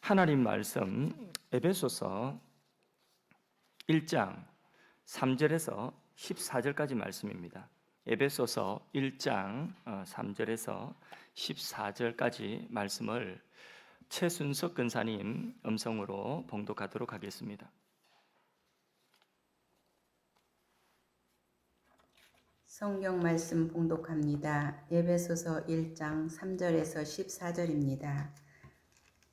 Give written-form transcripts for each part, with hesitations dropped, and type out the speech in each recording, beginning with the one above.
하나님 말씀 에베소서 1장 3절에서 14절까지 말씀입니다. 에베소서 1장 3절에서 14절까지 말씀을 최순석 근사님 음성으로 봉독하도록 하겠습니다. 성경 말씀 봉독합니다. 에베소서 1장 3절에서 14절입니다.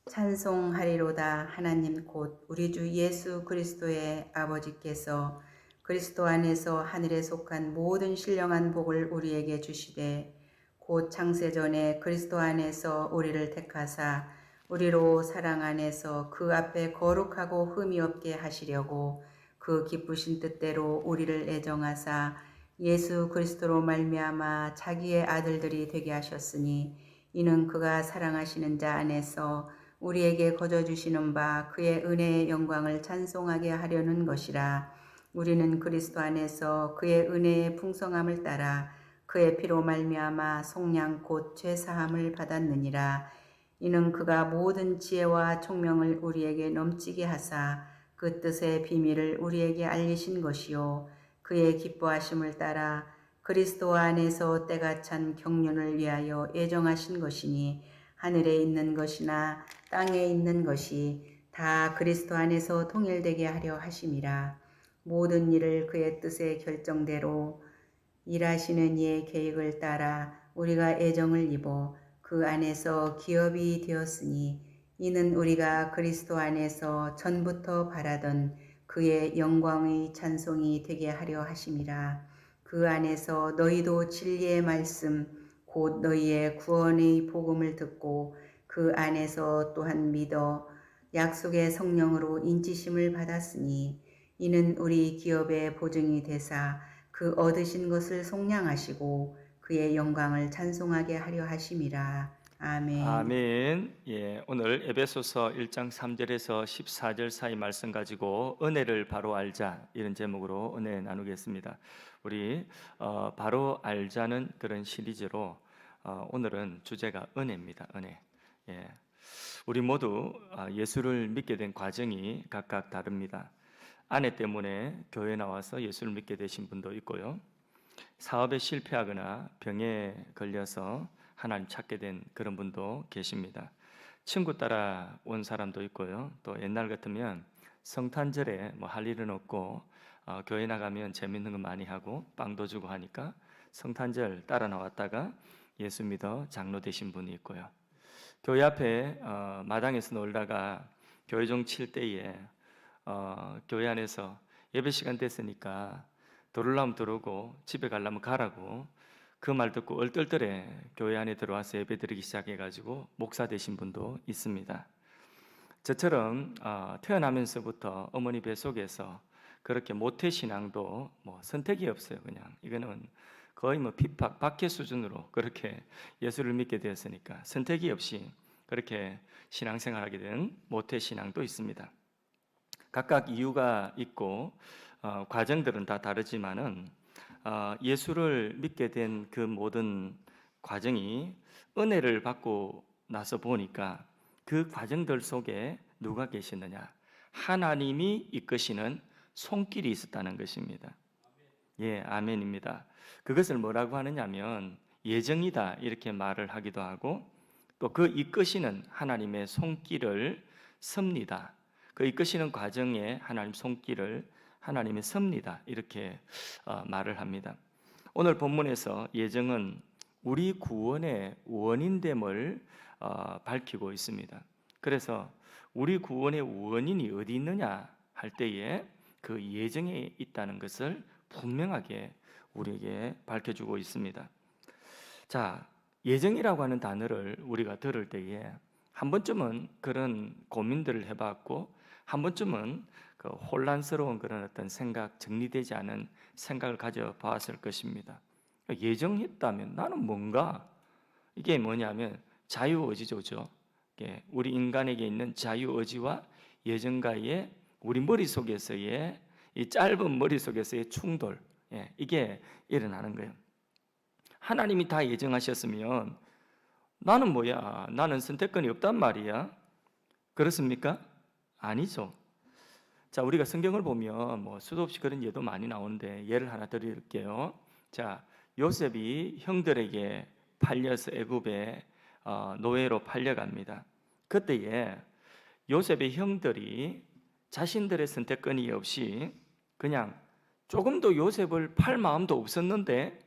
찬송하리로다. 하나님 곧 우리 주 예수 그리스도의 아버지께서 그리스도 안에서 하늘에 속한 모든 신령한 복을 우리에게 주시되 곧 창세전에 그리스도 안에서 우리를 택하사 우리로 사랑 안에서 그 앞에 거룩하고 흠이 없게 하시려고 그 기쁘신 뜻대로 우리를 애정하사 예수 그리스도로 말미암아 자기의 아들들이 되게 하셨으니 이는 그가 사랑하시는 자 안에서 우리에게 거저 주시는 바 그의 은혜의 영광을 찬송하게 하려는 것이라. 우리는 그리스도 안에서 그의 은혜의 풍성함을 따라 그의 피로 말미암아 속량 곧 죄사함을 받았느니라. 이는 그가 모든 지혜와 총명을 우리에게 넘치게 하사 그 뜻의 비밀을 우리에게 알리신 것이요 그의 기뻐하심을 따라 그리스도 안에서 때가 찬 경륜을 위하여 예정하신 것이니 하늘에 있는 것이나 땅에 있는 것이 다 그리스도 안에서 통일되게 하려 하심이라. 모든 일을 그의 뜻의 결정대로 일하시는 이의 계획을 따라 우리가 애정을 입어 그 안에서 기업이 되었으니 이는 우리가 그리스도 안에서 전부터 바라던 그의 영광의 찬송이 되게 하려 하심이라. 그 안에서 너희도 진리의 말씀 곧 너희의 구원의 복음을 듣고 그 안에서 또한 믿어 약속의 성령으로 인치심을 받았으니 이는 우리 기업의 보증이 되사 그 얻으신 것을 속량하시고 그의 영광을 찬송하게 하려 하심이라. 아멘. 아멘. 오늘 에베소서 1장 3절에서 14절 사이 말씀 가지고 은혜를 바로 알자 이런 제목으로 은혜 나누겠습니다. 우리 바로 알자는 그런 시리즈로 오늘은 주제가 은혜입니다. 은혜. 우리 모두 예수를 믿게 된 과정이 각각 다릅니다. 아내 때문에 교회 나와서 예수를 믿게 되신 분도 있고요. 사업에 실패하거나 병에 걸려서 하나님 찾게 된 그런 분도 계십니다. 친구 따라 온 사람도 있고요. 또 옛날 같으면 성탄절에 뭐 할 일은 없고 교회 나가면 재밌는 거 많이 하고 빵도 주고 하니까 성탄절 따라 나왔다가 예수 믿어 장로 되신 분이 있고요. 교회 앞에 마당에서 놀다가 교회종 칠 때에 교회 안에서 예배 시간 됐으니까 들어오려면 들어오고 집에 가려면 가라고 그 말 듣고 얼떨떨해 교회 안에 들어와서 예배 드리기 시작해가지고 목사 되신 분도 있습니다. 저처럼 태어나면서부터 어머니 뱃속에서 그렇게 모태신앙도 뭐 선택이 없어요. 그냥 이거는 거의 뭐 핍박, 박해 수준으로 그렇게 예수를 믿게 되었으니까 선택이 없이 그렇게 신앙생활하게 된 모태신앙도 있습니다. 각각 이유가 있고 과정들은 다 다르지만은 예수를 믿게 된 그 모든 과정이 은혜를 받고 나서 보니까 그 과정들 속에 누가 계시느냐? 하나님이 이끄시는 손길이 있었다는 것입니다. 아멘입니다. 그것을 뭐라고 하느냐면 예정이다 이렇게 말을 하기도 하고 또 그 이끄시는 하나님의 손길을 섭니다. 그 이끄시는 과정에 하나님 손길을 하나님의 섭니다. 이렇게 말을 합니다. 오늘 본문에서 예정은 우리 구원의 원인됨을 밝히고 있습니다. 그래서 우리 구원의 원인이 어디 있느냐 할 때에 그 예정에 있다는 것을 분명하게 우리에게 밝혀주고 있습니다. 자, 예정이라고 하는 단어를 우리가 들을 때에 한 번쯤은 그런 고민들을 해봤고 한 번쯤은 그 혼란스러운 그런 어떤 생각, 정리되지 않은 생각을 가져봤을 것입니다. 예정했다면 나는 뭔가 이게 뭐냐면 자유의지죠. 우리 인간에게 있는 자유의지와 예정과의 우리 머릿속에서의 이 짧은 머릿속에서의 충돌 이게 일어나는 거예요. 하나님이 다 예정하셨으면 나는 뭐야? 나는 선택권이 없단 말이야. 그렇습니까? 아니죠. 자, 우리가 성경을 보면 뭐 수도 없이 그런 예도 많이 나오는데 예를 하나 드릴게요. 자, 요셉이 형들에게 팔려서 애굽에 노예로 팔려갑니다. 그때에 요셉의 형들이 자신들의 선택권이 없이 그냥 조금도 요셉을 팔 마음도 없었는데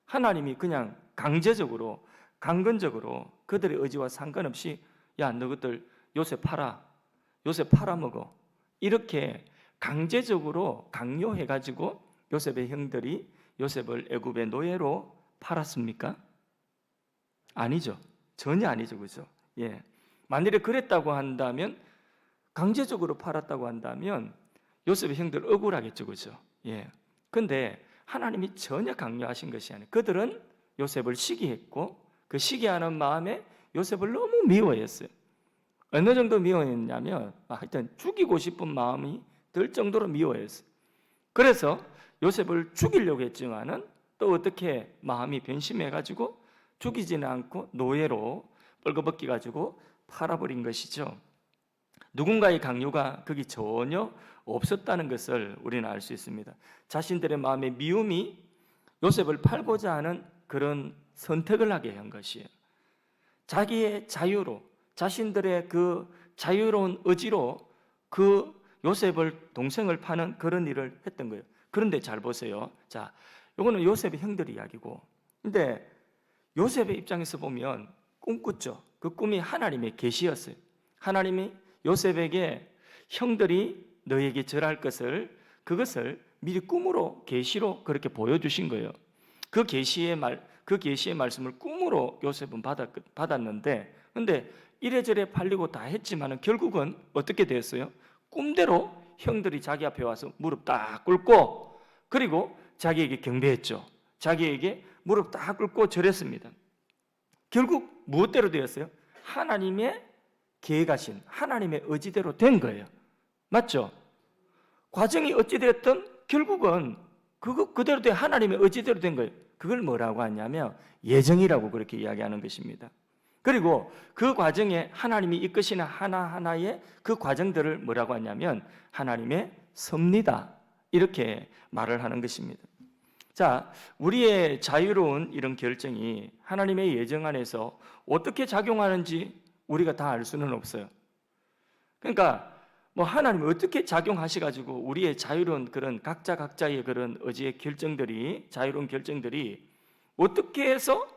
하나님이 그냥 강제적으로 강건적으로 그들의 의지와 상관없이 야, 너희들 요셉 팔아, 요셉 팔아먹어, 이렇게 강제적으로 강요해가지고 요셉의 형들이 요셉을 애굽의 노예로 팔았습니까? 아니죠. 전혀 아니죠. 그죠? 예. 만일에 그랬다고 한다면, 강제적으로 팔았다고 한다면 요셉의 형들 억울하겠죠. 그죠? 예. 근데 하나님이 전혀 강요하신 것이 아니에요. 그들은 요셉을 시기했고 그 시기하는 마음에 요셉을 너무 미워했어요. 어느 정도 미워했냐면 하여튼 죽이고 싶은 마음이 들 정도로 미워했어요. 그래서 요셉을 죽이려고 했지만은 또 어떻게 마음이 변심해가지고 죽이지는 않고 노예로 뻘거벗기 가지고 팔아버린 것이죠. 누군가의 강요가 거기 전혀 없었다는 것을 우리는 알 수 있습니다. 자신들의 마음의 미움이 요셉을 팔고자 하는 그런 선택을 하게 한 것이에요. 자기의 자유로, 자신들의 그 자유로운 의지로 그 요셉을, 동생을 파는 그런 일을 했던 거예요. 그런데 잘 보세요. 자, 이거는 요셉의 형들 이야기고, 근데 요셉의 입장에서 보면 꿈꿨죠. 그 꿈이 하나님의 계시였어요. 하나님이 요셉에게 형들이 너에게 절할 것을, 그것을 미리 꿈으로, 계시로 그렇게 보여주신 거예요. 그 계시의 말씀을 꿈으로 요셉은 받았는데, 근데 이래저래 팔리고 다 했지만은 결국은 어떻게 되었어요? 꿈대로 형들이 자기 앞에 와서 무릎 딱 꿇고, 그리고 자기에게 경배했죠. 자기에게 무릎 딱 꿇고 절했습니다. 결국 무엇대로 되었어요? 하나님의 계획하신 하나님의 의지대로 된 거예요. 맞죠? 과정이 어찌되었든 결국은 그대로 된 하나님의 의지대로 된 거예요. 그걸 뭐라고 하냐면 예정이라고 그렇게 이야기하는 것입니다. 그리고 그 과정에 하나님이 이끄시는 하나하나의 그 과정들을 뭐라고 하냐면 하나님의 섭리다, 이렇게 말을 하는 것입니다. 자, 우리의 자유로운 이런 결정이 하나님의 예정 안에서 어떻게 작용하는지 우리가 다 알 수는 없어요. 그러니까 뭐 하나님이 어떻게 작용하셔가지고 우리의 자유로운 그런 각자의 그런 의지의 결정들이, 자유로운 결정들이 어떻게 해서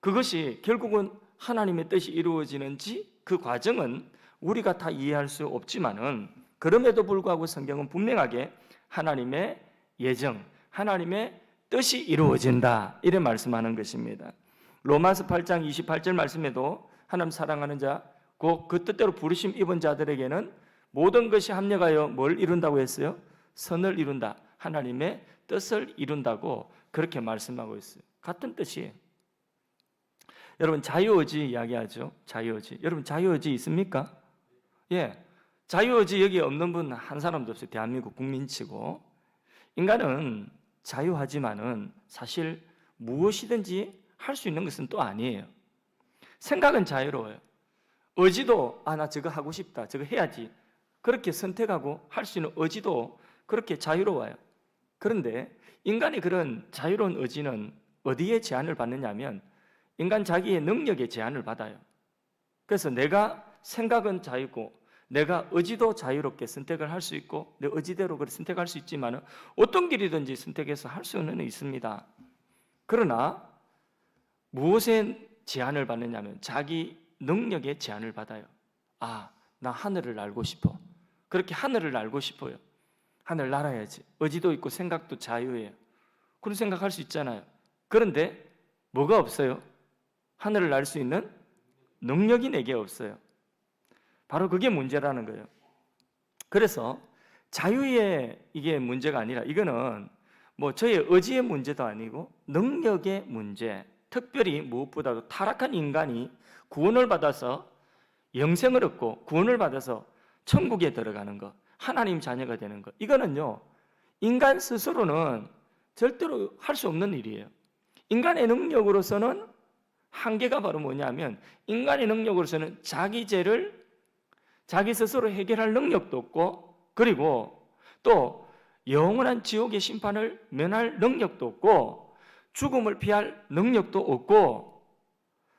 그것이 결국은 하나님의 뜻이 이루어지는지, 그 과정은 우리가 다 이해할 수 없지만은 그럼에도 불구하고 성경은 분명하게 하나님의 예정, 하나님의 뜻이 이루어진다, 이래 말씀하는 것입니다. 로마서 8장 28절 말씀에도 하나님 사랑하는 자, 그 뜻대로 부르심 입은 자들에게는 모든 것이 합력하여 뭘 이룬다고 했어요? 선을 이룬다, 하나님의 뜻을 이룬다고 그렇게 말씀하고 있어요. 같은 뜻이에요. 여러분, 자유의지 이야기하죠. 자유의지. 여러분, 자유의지 있습니까? 예, 자유의지 여기 없는 분 한 사람도 없어요. 대한민국 국민치고. 인간은 자유하지만은 사실 무엇이든지 할 수 있는 것은 또 아니에요. 생각은 자유로워요. 의지도 나 저거 하고 싶다, 저거 해야지, 그렇게 선택하고 할 수 있는 의지도 그렇게 자유로워요. 그런데 인간의 그런 자유로운 의지는 어디에 제한을 받느냐면 인간 자기의 능력에 제한을 받아요. 그래서 내가 생각은 자유고 내가 의지도 자유롭게 선택을 할 수 있고 내 의지대로 그렇게 선택할 수 있지만 어떤 길이든지 선택해서 할 수는 있습니다. 그러나 무엇에 제한을 받느냐면 자기 능력에 제한을 받아요. 나 하늘을 날고 싶어. 그렇게 하늘을 날고 싶어요. 하늘 날아야지. 의지도 있고 생각도 자유예요. 그런 생각할 수 있잖아요. 그런데 뭐가 없어요? 하늘을 날 수 있는 능력이 내게 없어요. 바로 그게 문제라는 거예요. 그래서 자유의 이게 문제가 아니라 이거는 뭐 저의 의지의 문제도 아니고 능력의 문제, 특별히 무엇보다도 타락한 인간이 구원을 받아서 영생을 얻고 구원을 받아서 천국에 들어가는 것, 하나님 자녀가 되는 것, 이거는요 인간 스스로는 절대로 할 수 없는 일이에요. 인간의 능력으로서는 한계가 바로 뭐냐면 인간의 능력으로서는 자기 죄를 자기 스스로 해결할 능력도 없고, 그리고 또 영원한 지옥의 심판을 면할 능력도 없고, 죽음을 피할 능력도 없고,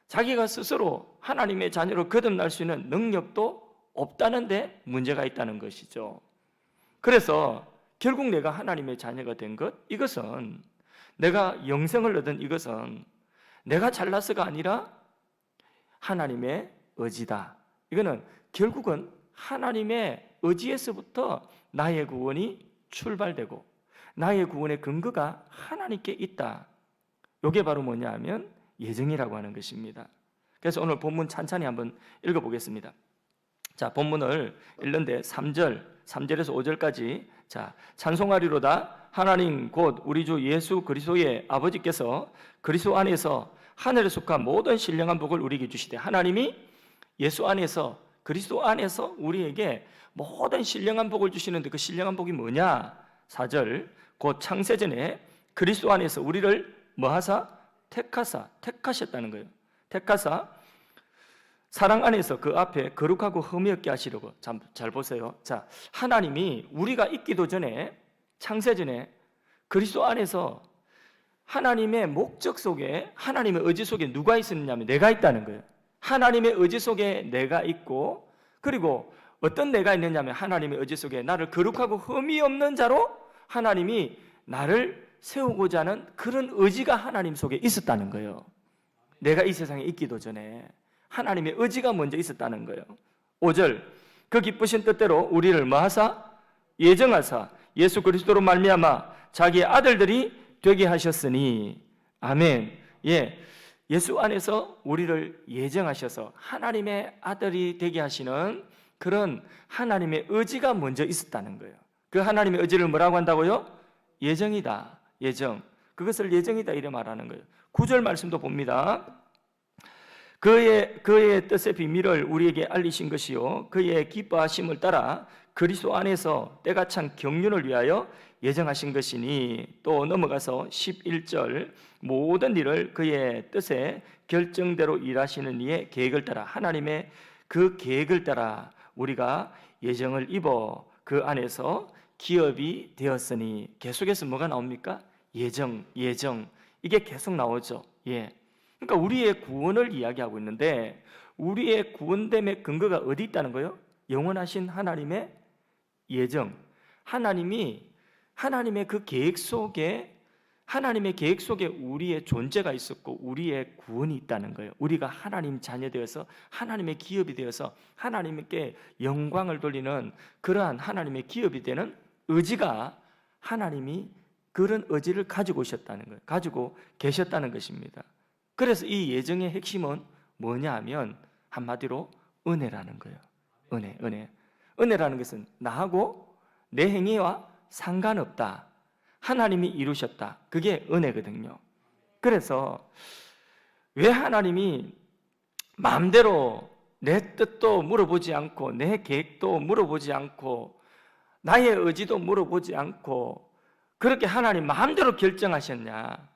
자기가 스스로 하나님의 자녀로 거듭날 수 있는 능력도 없다는데 문제가 있다는 것이죠. 그래서 결국 내가 하나님의 자녀가 된 것, 이것은, 내가 영생을 얻은 이것은 내가 잘나서가 아니라 하나님의 의지다. 이거는 결국은 하나님의 의지에서부터 나의 구원이 출발되고 나의 구원의 근거가 하나님께 있다. 이게 바로 뭐냐 하면 예정이라고 하는 것입니다. 그래서 오늘 본문 찬찬히 한번 읽어보겠습니다. 자, 본문을 읽는데 3절에서 5절까지, 자, 찬송하리로다. 하나님 곧 우리 주 예수 그리스도의 아버지께서 그리스도 안에서 하늘에 속한 모든 신령한 복을 우리에게 주시되, 하나님이 예수 안에서, 그리스도 안에서 우리에게 모든 신령한 복을 주시는데 그 신령한 복이 뭐냐? 4절, 곧 창세전에 그리스도 안에서 우리를 뭐하사? 택하셨다는 거예요. 택하사 사랑 안에서 그 앞에 거룩하고 흠이 없게 하시려고. 잘 보세요. 자, 하나님이 우리가 있기도 전에, 창세전에 그리스도 안에서 하나님의 목적 속에, 하나님의 의지 속에 누가 있었냐면 내가 있다는 거예요. 하나님의 의지 속에 내가 있고, 그리고 어떤 내가 있느냐면 하나님의 의지 속에 나를 거룩하고 흠이 없는 자로 하나님이 나를 세우고자 하는 그런 의지가 하나님 속에 있었다는 거예요. 내가 이 세상에 있기도 전에 하나님의 의지가 먼저 있었다는 거예요. 5절, 그 기쁘신 뜻대로 우리를 뭐하사? 예정하사 예수 그리스도로 말미암아 자기의 아들들이 되게 하셨으니. 아멘. 예, 예수 안에서 우리를 예정하셔서 하나님의 아들이 되게 하시는 그런 하나님의 의지가 먼저 있었다는 거예요. 그 하나님의 의지를 뭐라고 한다고요? 예정이다. 예정. 그것을 예정이다 이래 말하는 거예요. 9절 말씀도 봅니다. 그의 뜻의 비밀을 우리에게 알리신 것이요 그의 기뻐하심을 따라 그리스도 안에서 때가 찬 경륜을 위하여 예정하신 것이니. 또 넘어가서 11절, 모든 일을 그의 뜻의 결정대로 일하시는 이의 계획을 따라, 하나님의 그 계획을 따라 우리가 예정을 입어 그 안에서 기업이 되었으니. 계속해서 뭐가 나옵니까? 예정. 이게 계속 나오죠. 예. 그러니까 우리의 구원을 이야기하고 있는데, 우리의 구원됨의 근거가 어디 있다는 거예요? 영원하신 하나님의 예정. 하나님의 그 계획 속에, 하나님의 계획 속에 우리의 존재가 있었고 우리의 구원이 있다는 거예요. 우리가 하나님 자녀 되어서 하나님의 기업이 되어서 하나님께 영광을 돌리는 그러한 하나님의 기업이 되는 의지가, 하나님이 그런 의지를 가지고 오셨다는 거예요. 가지고 계셨다는 것입니다. 그래서 이 예정의 핵심은 뭐냐 하면 한마디로 은혜라는 거예요. 은혜. 은혜라는 것은 나하고 내 행위와 상관없다. 하나님이 이루셨다. 그게 은혜거든요. 그래서 왜 하나님이 마음대로 내 뜻도 물어보지 않고 내 계획도 물어보지 않고 나의 의지도 물어보지 않고 그렇게 하나님 마음대로 결정하셨냐?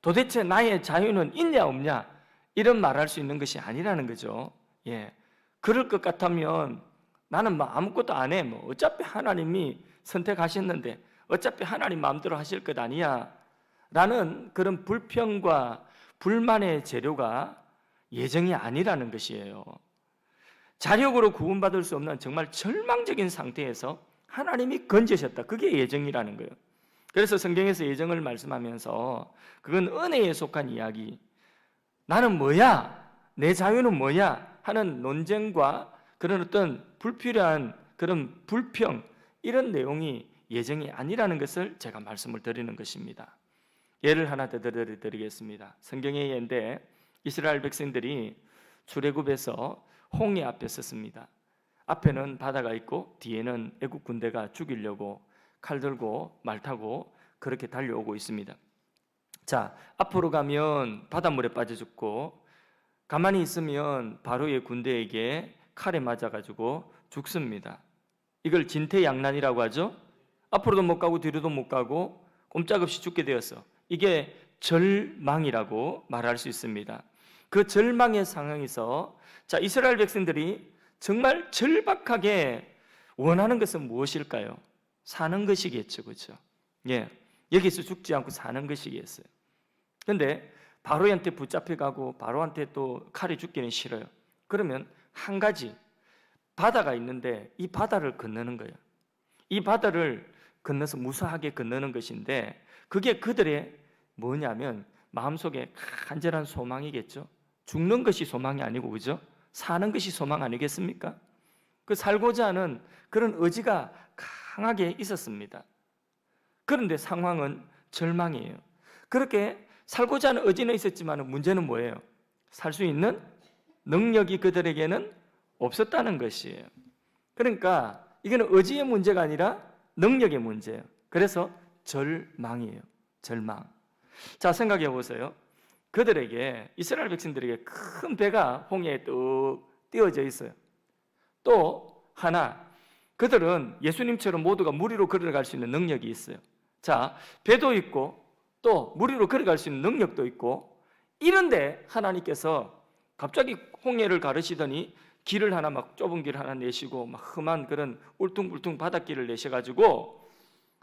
도대체 나의 자유는 있냐 없냐? 이런 말할 수 있는 것이 아니라는 거죠. 예, 그럴 것 같으면 나는 뭐 아무것도 안 해. 뭐 어차피 하나님이 선택하셨는데 어차피 하나님 마음대로 하실 것 아니야 라는 그런 불평과 불만의 재료가 예정이 아니라는 것이에요. 자력으로 구원받을 수 없는 정말 절망적인 상태에서 하나님이 건지셨다. 그게 예정이라는 거예요. 그래서 성경에서 예정을 말씀하면서 그건 은혜에 속한 이야기, 나는 뭐야? 내 자유는 뭐야? 하는 논쟁과 그런 어떤 불필요한 그런 불평, 이런 내용이 예정이 아니라는 것을 제가 말씀을 드리는 것입니다. 예를 하나 더 드리겠습니다. 성경의 예인데 이스라엘 백성들이 출애굽에서 홍해 앞에 섰습니다. 앞에는 바다가 있고 뒤에는 애국 군대가 죽이려고 칼 들고 말 타고 그렇게 달려오고 있습니다. 자, 앞으로 가면 바닷물에 빠져 죽고 가만히 있으면 바로의 군대에게 칼에 맞아가지고 죽습니다. 이걸 진퇴양난이라고 하죠. 앞으로도 못 가고 뒤로도 못 가고 꼼짝없이 죽게 되었어. 이게 절망이라고 말할 수 있습니다. 그 절망의 상황에서 자, 이스라엘 백성들이 정말 절박하게 원하는 것은 무엇일까요? 사는 것이겠죠, 그렇죠? 예, 여기서 죽지 않고 사는 것이겠어요. 그런데 바로한테 붙잡혀가고 바로한테 또 칼이 죽기는 싫어요. 그러면 한 가지 바다가 있는데 이 바다를 건너는 거예요. 이 바다를 건너서 무사하게 건너는 것인데 그게 그들의 뭐냐면 마음속에 간절한 소망이겠죠. 죽는 것이 소망이 아니고 그죠? 사는 것이 소망 아니겠습니까? 그 살고자 하는 그런 의지가 강하게 있었습니다. 그런데 상황은 절망이에요. 그렇게 살고자 하는 의지는 있었지만 문제는 뭐예요? 살 수 있는 능력이 그들에게는 없었다는 것이에요. 그러니까 이거는 의지의 문제가 아니라 능력의 문제예요. 그래서 절망이에요. 절망. 자, 생각해 보세요. 그들에게, 이스라엘 백성들에게 큰 배가 홍해에 뚝 띄워져 있어요. 또 하나, 그들은 예수님처럼 모두가 물 위로 걸어갈 수 있는 능력이 있어요. 자, 배도 있고 또 물 위로 걸어갈 수 있는 능력도 있고, 이런데 하나님께서 갑자기 홍해를 가르시더니 길을 하나, 막 좁은 길 하나 내시고 막 험한 그런 울퉁불퉁 바닷길을 내셔가지고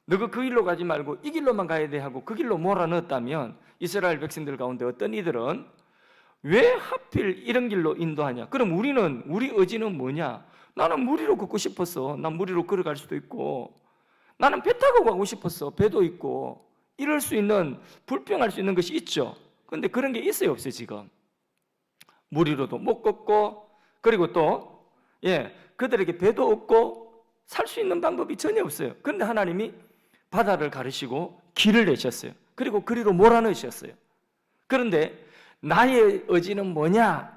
너가 그 길로 가지 말고 이 길로만 가야 돼 하고 그 길로 몰아넣었다면 이스라엘 백성들 가운데 어떤 이들은 왜 하필 이런 길로 인도하냐? 그럼 우리 의지는 뭐냐? 나는 물 위로 걷고 싶었어. 난 물 위로 걸어갈 수도 있고, 나는 배 타고 가고 싶었어. 배도 있고, 이럴 수 있는, 불평할 수 있는 것이 있죠. 그런데 그런 게 있어요, 없어요, 지금? 물 위로도 못 걷고, 그리고 또 그들에게 배도 없고 살 수 있는 방법이 전혀 없어요. 그런데 하나님이 바다를 가르시고 길을 내셨어요. 그리고 그리로 몰아넣으셨어요. 그런데 나의 의지는 뭐냐?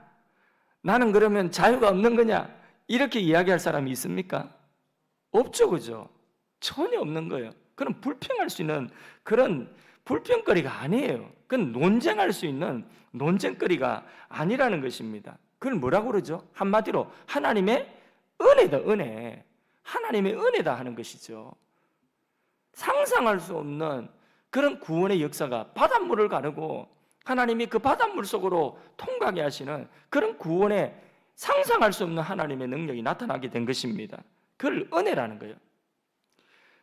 나는 그러면 자유가 없는 거냐? 이렇게 이야기할 사람이 있습니까? 없죠, 그죠? 전혀 없는 거예요. 그럼 불평할 수 있는 그런 불평거리가 아니에요. 그건 논쟁할 수 있는 논쟁거리가 아니라는 것입니다. 그걸 뭐라고 그러죠? 한마디로 하나님의 은혜다, 은혜. 하나님의 은혜다 하는 것이죠. 상상할 수 없는 그런 구원의 역사가 바닷물을 가르고 하나님이 그 바닷물 속으로 통과하게 하시는 그런 구원의 상상할 수 없는 하나님의 능력이 나타나게 된 것입니다. 그걸 은혜라는 거예요.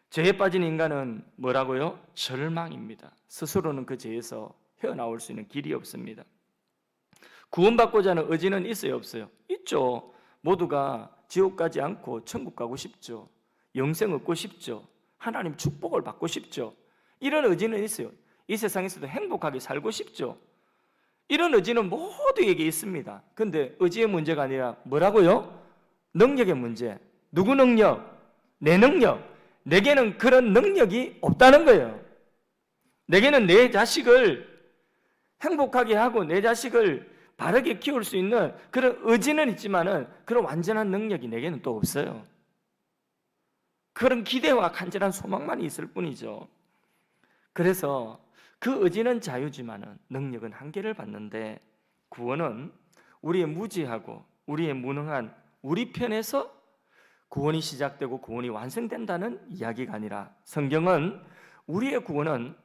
죄에 빠진 인간은 뭐라고요? 절망입니다. 스스로는 그 죄에서 헤어나올 수 있는 길이 없습니다. 구원받고자 하는 의지는 있어요, 없어요? 있죠. 모두가 지옥 가지 않고 천국 가고 싶죠. 영생 얻고 싶죠. 하나님 축복을 받고 싶죠. 이런 의지는 있어요. 이 세상에서도 행복하게 살고 싶죠. 이런 의지는 모두에게 있습니다. 그런데 의지의 문제가 아니라 뭐라고요? 능력의 문제. 누구 능력? 내 능력. 내게는 그런 능력이 없다는 거예요. 내게는 내 자식을 행복하게 하고 내 자식을 바르게 키울 수 있는 그런 의지는 있지만은 그런 완전한 능력이 내게는 또 없어요. 그런 기대와 간절한 소망만 있을 뿐이죠. 그래서 그 의지는 자유지만은 능력은 한계를 받는데, 구원은 우리의 무지하고 우리의 무능한 우리 편에서 구원이 시작되고 구원이 완성된다는 이야기가 아니라, 성경은 우리의 구원은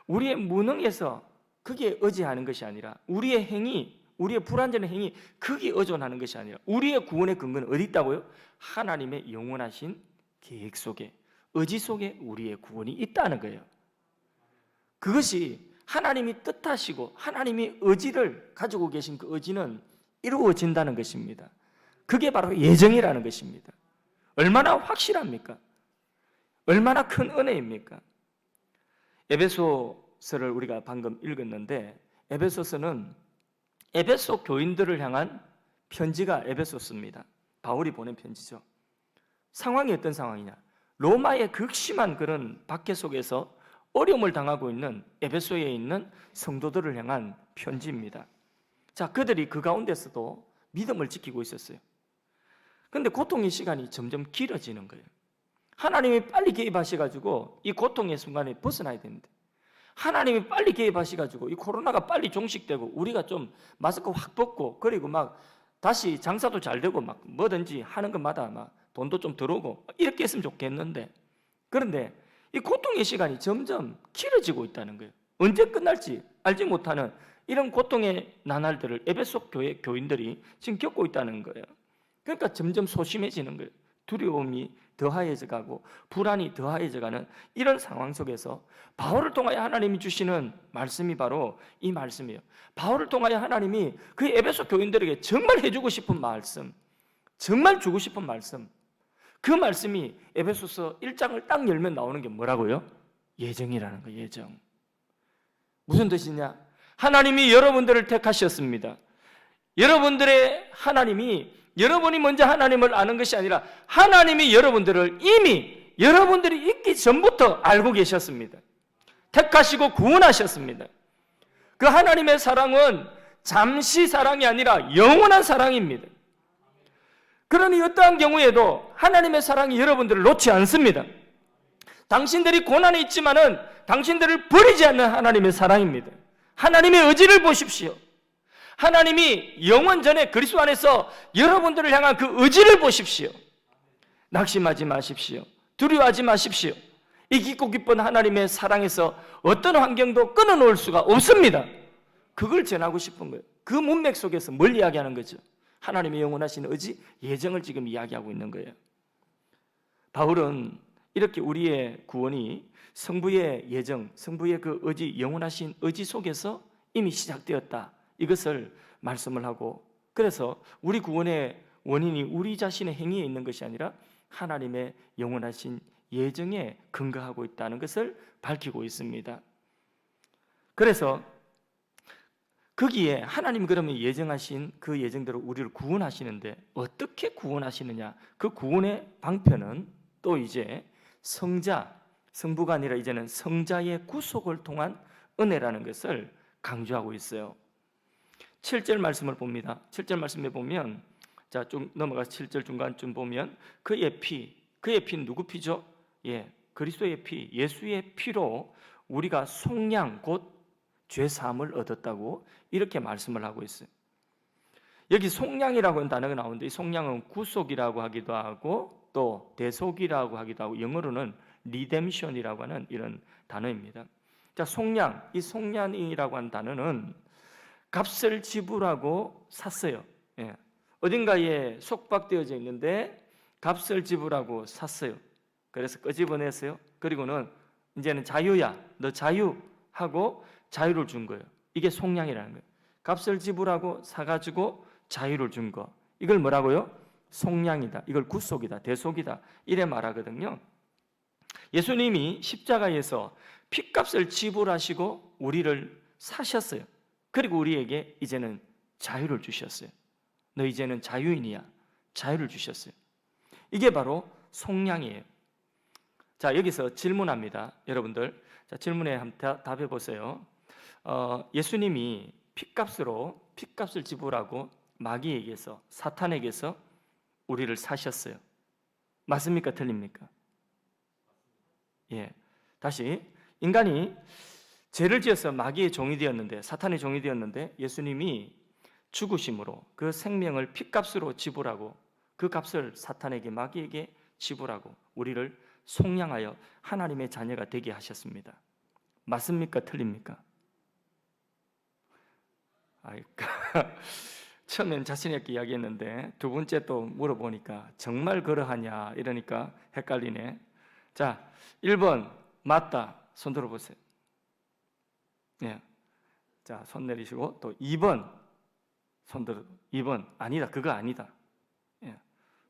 우리의 무능에서 그게 의지하는 것이 아니라, 우리의 행위, 우리의 불완전한 행위, 그게 의존하는 것이 아니라, 우리의 구원의 근거는 어디 있다고요? 하나님의 영원하신 계획 속에, 의지 속에 우리의 구원이 있다는 거예요. 그것이 하나님이 뜻하시고 하나님이 의지를 가지고 계신 그 의지는 이루어진다는 것입니다. 그게 바로 예정이라는 것입니다. 얼마나 확실합니까? 얼마나 큰 은혜입니까? 에베소서를 우리가 방금 읽었는데, 에베소서는 에베소 교인들을 향한 편지가 에베소서입니다. 바울이 보낸 편지죠. 상황이 어떤 상황이냐? 로마의 극심한 그런 박해 속에서 어려움을 당하고 있는 에베소에 있는 성도들을 향한 편지입니다. 자, 그들이 그 가운데서도 믿음을 지키고 있었어요. 그런데 고통의 시간이 점점 길어지는 거예요. 하나님이 빨리 개입하셔가지고 이 고통의 순간에 벗어나야 되는데, 하나님이 빨리 개입하셔가지고 이 코로나가 빨리 종식되고 우리가 좀 마스크 확 벗고, 그리고 막 다시 장사도 잘 되고 막 뭐든지 하는 것마다 막 돈도 좀 들어오고 이렇게 했으면 좋겠는데, 그런데 이 고통의 시간이 점점 길어지고 있다는 거예요. 언제 끝날지 알지 못하는 이런 고통의 나날들을 에베소 교회 교인들이 지금 겪고 있다는 거예요. 그러니까 점점 소심해지는 거예요. 두려움이 더하여져 가고 불안이 더하여져 가는 이런 상황 속에서 바울을 통하여 하나님이 주시는 말씀이 바로 이 말씀이에요. 바울을 통하여 하나님이 그 에베소 교인들에게 정말 해주고 싶은 말씀, 정말 주고 싶은 말씀, 그 말씀이 에베소서 1장을 딱 열면 나오는 게 뭐라고요? 예정이라는 거예요. 예정. 무슨 뜻이냐? 하나님이 여러분들을 택하셨습니다. 여러분들의 하나님이 여러분이 먼저 하나님을 아는 것이 아니라 하나님이 여러분들을 이미 여러분들이 있기 전부터 알고 계셨습니다. 택하시고 구원하셨습니다. 그 하나님의 사랑은 잠시 사랑이 아니라 영원한 사랑입니다. 그러니 어떠한 경우에도 하나님의 사랑이 여러분들을 놓지 않습니다. 당신들이 고난에 있지만은 당신들을 버리지 않는 하나님의 사랑입니다. 하나님의 의지를 보십시오. 하나님이 영원 전에 그리스도 안에서 여러분들을 향한 그 의지를 보십시오. 낙심하지 마십시오. 두려워하지 마십시오. 이 깊고 깊은 하나님의 사랑에서 어떤 환경도 끊어놓을 수가 없습니다. 그걸 전하고 싶은 거예요. 그 문맥 속에서 뭘 이야기하는 거죠? 하나님의 영원하신 의지, 예정을 지금 이야기하고 있는 거예요. 바울은 이렇게 우리의 구원이 성부의 예정, 성부의 그 의지, 영원하신 의지 속에서 이미 시작되었다. 이것을 말씀을 하고, 그래서 우리 구원의 원인이 우리 자신의 행위에 있는 것이 아니라 하나님의 영원하신 예정에 근거하고 있다는 것을 밝히고 있습니다. 그래서 거기에 하나님 그러면 예정하신 그 예정대로 우리를 구원하시는데 어떻게 구원하시느냐? 그 구원의 방편은 또 이제 성부가 아니라 이제는 성자의 구속을 통한 은혜라는 것을 강조하고 있어요. 7절 말씀을 봅니다. 7절 말씀에 보면, 자, 좀 넘어가서 7절 중간쯤 보면 그의 피는 누구 피죠? 그리스도의 피, 예수의 피로 우리가 속량 곧 죄 사함을 얻었다고 이렇게 말씀을 하고 있어요. 여기 속량이라고 하는 단어가 나오는데 이 속량은 구속이라고 하기도 하고 또 대속이라고 하기도 하고 영어로는 리뎀션이라고 하는 이런 단어입니다. 자, 속량, 이 속량이라고 하는 단어는 값을 지불하고 샀어요. 어딘가에 속박되어져 있는데 값을 지불하고 샀어요. 그래서 끄집어냈어요. 그리고는 이제는 자유야, 너 자유하고 자유를 준 거예요. 이게 속량이라는 거예요. 값을 지불하고 사가지고 자유를 준 거. 이걸 뭐라고요? 속량이다. 이걸 구속이다. 대속이다. 이래 말하거든요. 예수님이 십자가에서 핏값을 지불하시고 우리를 사셨어요. 그리고 우리에게 이제는 자유를 주셨어요. 너 이제는 자유인이야. 자유를 주셨어요. 이게 바로 속량이에요. 자, 여기서 질문합니다. 여러분들. 자, 질문에 한번 답해 보세요. 예수님이 핏값을 지불하고 마귀에게서, 사탄에게서 우리를 사셨어요. 맞습니까? 틀립니까? 다시, 인간이 죄를 지어서 마귀의 종이 되었는데, 사탄의 종이 되었는데 예수님이 죽으심으로 그 생명을 핏값으로 지불하고 그 값을 사탄에게, 마귀에게 지불하고 우리를 속량하여 하나님의 자녀가 되게 하셨습니다. 맞습니까? 틀립니까? 처음엔 자신 있게 이야기했는데 두 번째 또 물어보니까 정말 그러하냐 이러니까 헷갈리네. 자, 1번 맞다. 손 들어보세요. 자, 손 내리시고 또 2번 손 들어. 2번 아니다. 그거 아니다.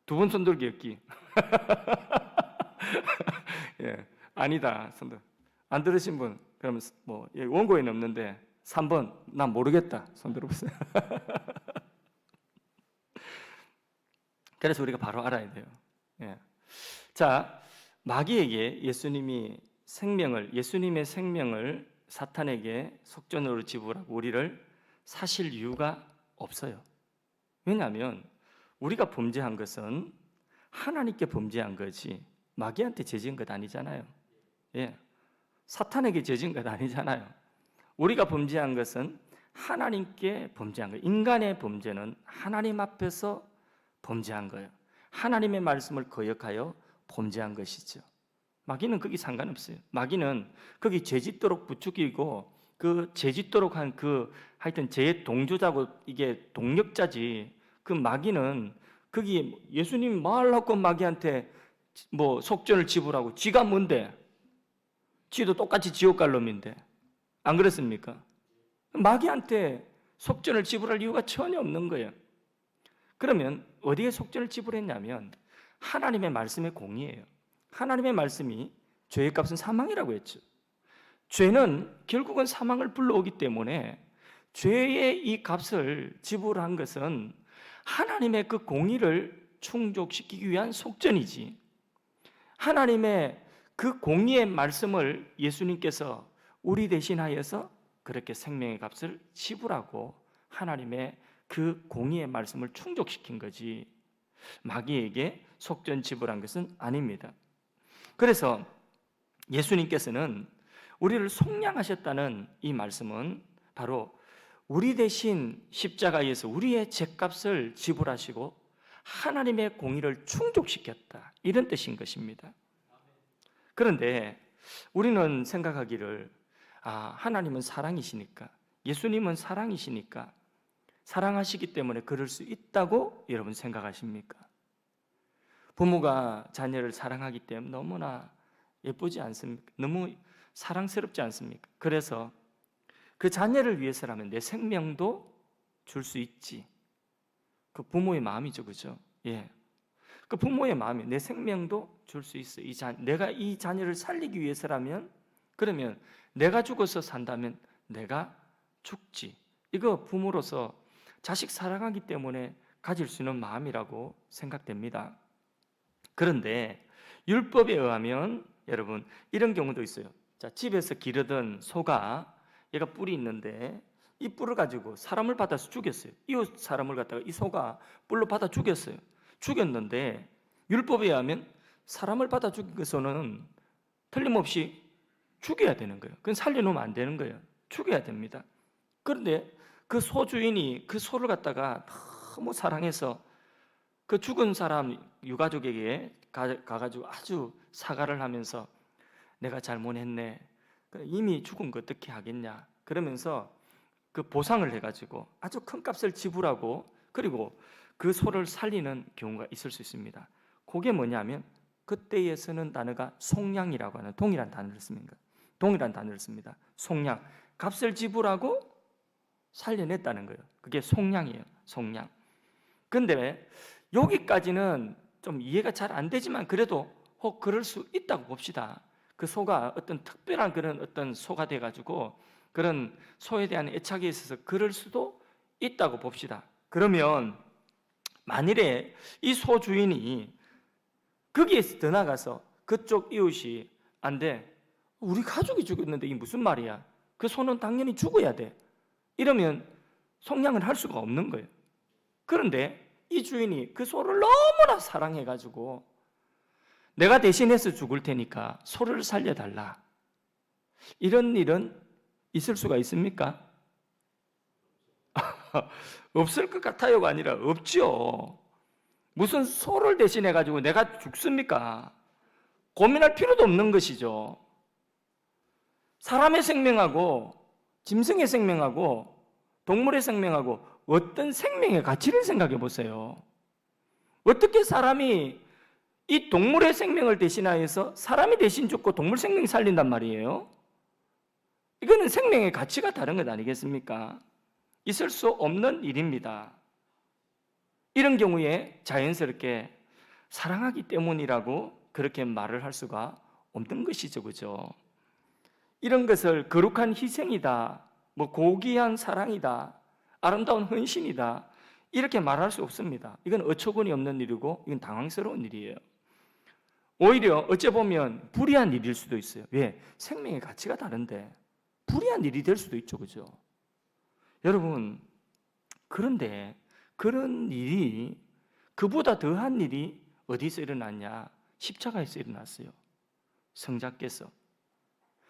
두 번 손 들기 없기. 아니다. 손 들어. 안 들으신 분 그러면 뭐 원고에는 없는데 3번 난 모르겠다. 손 들어보세요. 그래서 우리가 바로 알아야 돼요. 자, 마귀에게 예수님의 생명을 사탄에게 속전으로 지불하고 우리를 사실 이유가 없어요. 왜냐하면 우리가 범죄한 것은 하나님께 범죄한 거지 마귀한테 죄진 것 아니잖아요. 사탄에게 죄진 것 아니잖아요. 우리가 범죄한 것은 하나님께 범죄한 거예요. 인간의 범죄는 하나님 앞에서 범죄한 거예요. 하나님의 말씀을 거역하여 범죄한 것이죠. 마귀는 거기 상관없어요. 마귀는 거기 죄짓도록 부추기고 그 죄짓도록 한 그 하여튼 죄의 동조자고 이게 동력자지. 그 마귀는 거기 예수님이 말라고 마귀한테 뭐 속전을 지불하고 지가 뭔데? 지도 똑같이 지옥 갈 놈인데 안 그렇습니까? 마귀한테 속전을 지불할 이유가 전혀 없는 거예요. 그러면 어디에 속전을 지불했냐면 하나님의 말씀의 공의예요. 하나님의 말씀이 죄의 값은 사망이라고 했죠. 죄는 결국은 사망을 불러오기 때문에 죄의 이 값을 지불한 것은 하나님의 그 공의를 충족시키기 위한 속전이지, 하나님의 그 공의의 말씀을 예수님께서 우리 대신하여서 그렇게 생명의 값을 지불하고 하나님의 그 공의의 말씀을 충족시킨 거지, 마귀에게 속전 지불한 것은 아닙니다. 그래서 예수님께서는 우리를 속량하셨다는 이 말씀은 바로 우리 대신 십자가에서 우리의 죄값을 지불하시고 하나님의 공의를 충족시켰다, 이런 뜻인 것입니다. 그런데 우리는 생각하기를 하나님은 사랑이시니까, 예수님은 사랑이시니까 사랑하시기 때문에 그럴 수 있다고 여러분 생각하십니까? 부모가 자녀를 사랑하기 때문에 너무나 예쁘지 않습니까? 너무 사랑스럽지 않습니까? 그래서 그 자녀를 위해서라면 내 생명도 줄 수 있지. 그 부모의 마음이죠, 그죠? 예. 그 부모의 마음이 내 생명도 줄 수 있어. 내가 이 자녀를 살리기 위해서라면, 그러면 내가 죽어서 산다면 내가 죽지. 이거 부모로서 자식 사랑하기 때문에 가질 수 있는 마음이라고 생각됩니다. 그런데 율법에 의하면 여러분 이런 경우도 있어요. 자, 집에서 기르던 소가 얘가 뿔이 있는데 이 뿔을 가지고 사람을 받아서 죽였어요. 이웃 사람을 갖다가 이 소가 뿔로 받아 죽였어요. 죽였는데 율법에 의하면 사람을 받아 죽인 그 소는 틀림없이 죽여야 되는 거예요. 그건 살려놓으면 안 되는 거예요. 죽여야 됩니다. 그런데 그 소 주인이 그 소를 갖다가 너무 사랑해서 그 죽은 사람 유가족에게 가가지고 아주 사과를 하면서 내가 잘못했네, 이미 죽은 거 어떻게 하겠냐, 그러면서 그 보상을 해가지고 아주 큰 값을 지불하고 그리고 그 소를 살리는 경우가 있을 수 있습니다. 그게 뭐냐면 그때에 쓰는 단어가 속량이라고 하는 동일한 단어를 씁니다. 속량, 값을 지불하고 살려냈다는 거예요. 그게 속량이에요. 속량. 근데 여기까지는 좀 이해가 잘 안 되지만 그래도 혹 그럴 수 있다고 봅시다. 그 소가 어떤 특별한 그런 어떤 소가 돼가지고 그런 소에 대한 애착이 있어서 그럴 수도 있다고 봅시다. 그러면 만일에 이 소 주인이 거기에서 더 나가서 그쪽 이웃이 안 돼, 우리 가족이 죽었는데 이게 무슨 말이야, 그 소는 당연히 죽어야 돼, 이러면 속량을 할 수가 없는 거예요. 그런데 이 주인이 그 소를 너무나 사랑해가지고 내가 대신해서 죽을 테니까 소를 살려달라, 이런 일은 있을 수가 있습니까? 없을 것 같아요가 아니라 없죠. 무슨 소를 대신해가지고 내가 죽습니까? 고민할 필요도 없는 것이죠. 사람의 생명하고 짐승의 생명하고 동물의 생명하고 어떤 생명의 가치를 생각해 보세요. 어떻게 사람이 이 동물의 생명을 대신하여서 사람이 대신 죽고 동물 생명 살린단 말이에요? 이거는 생명의 가치가 다른 것 아니겠습니까? 있을 수 없는 일입니다. 이런 경우에 자연스럽게 사랑하기 때문이라고 그렇게 말을 할 수가 없는 것이죠, 그죠? 이런 것을 거룩한 희생이다, 뭐 고귀한 사랑이다, 아름다운 헌신이다, 이렇게 말할 수 없습니다. 이건 어처구니 없는 일이고 이건 당황스러운 일이에요. 오히려 어째 보면 불의한 일일 수도 있어요. 왜? 생명의 가치가 다른데 불의한 일이 될 수도 있죠, 그죠? 여러분, 그런데 그런 일이, 그보다 더한 일이 어디서 일어났냐? 십자가에서 일어났어요. 성자께서.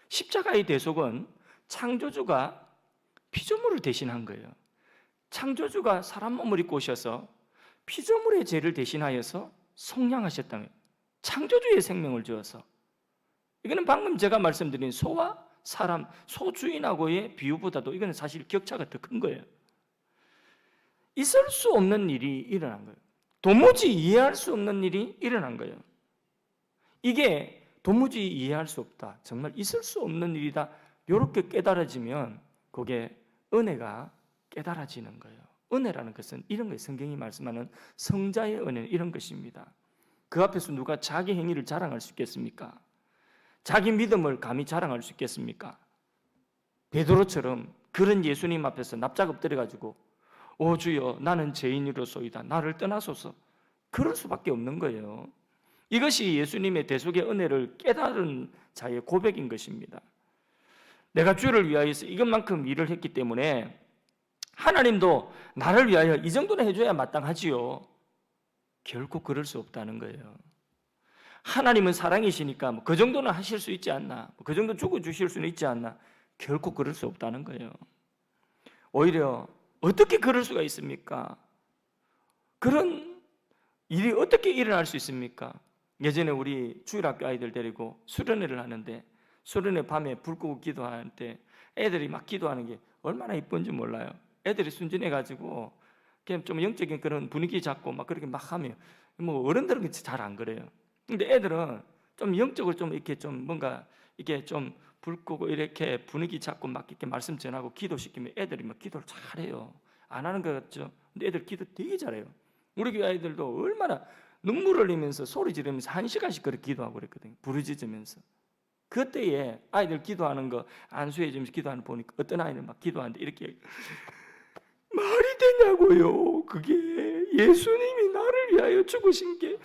십자가의 대속은 창조주가 피조물을 대신한 거예요. 창조주가 사람 몸을 입고 오셔서 피조물의 죄를 대신하여서 속량하셨다는 거예요. 창조주의 생명을 주어서. 이거는 방금 제가 말씀드린 소와 사람, 소주인하고의 비유보다도 이거는 사실 격차가 더 큰 거예요. 있을 수 없는 일이 일어난 거예요. 도무지 이해할 수 없는 일이 일어난 거예요. 이게 도무지 이해할 수 없다, 정말 있을 수 없는 일이다, 이렇게 깨달아지면 그게 은혜가 깨달아지는 거예요. 은혜라는 것은 이런 거예요. 성경이 말씀하는 성자의 은혜는 이런 것입니다. 그 앞에서 누가 자기 행위를 자랑할 수 있겠습니까? 자기 믿음을 감히 자랑할 수 있겠습니까? 베드로처럼 그런 예수님 앞에서 납작 엎드려가지고 오 주여 나는 죄인으로소이다, 나를 떠나소서, 그럴 수밖에 없는 거예요. 이것이 예수님의 대속의 은혜를 깨달은 자의 고백인 것입니다. 내가 주를 위하여서 이것만큼 일을 했기 때문에 하나님도 나를 위하여 이 정도는 해줘야 마땅하지요. 결코 그럴 수 없다는 거예요. 하나님은 사랑이시니까 그 정도는 하실 수 있지 않나, 그 정도 주고 주실 수는 있지 않나, 결코 그럴 수 없다는 거예요. 오히려 어떻게 그럴 수가 있습니까? 그런 일이 어떻게 일어날 수 있습니까? 예전에 우리 주일학교 아이들 데리고 수련회를 하는데, 수련회 밤에 불 끄고 기도할 때 애들이 막 기도하는 게 얼마나 이쁜지 몰라요. 애들이 순진해가지고 그냥 좀 영적인 그런 분위기 잡고 막 그렇게 막 하면, 뭐 어른들은 잘 안 그래요. 근데 애들은 좀 영적으로 좀 이렇게 좀 뭔가 이렇게 좀 불 끄고 이렇게 분위기 잡고 막 이렇게 말씀 전하고 기도시키면 애들이 막 기도를 잘해요. 안 하는 것 같죠? 근데 애들 기도 되게 잘해요. 우리 교회 아이들도 얼마나 눈물 흘리면서 소리 지르면서 1시간씩 그렇게 기도하고 그랬거든요. 부르짖으면서. 그때에 아이들 기도하는 거 안수해주면서 기도하는 거 보니까 어떤 아이는 막 기도하는데 이렇게 말이 되냐고요. 그게 예수님이 나를 위하여 죽으신 게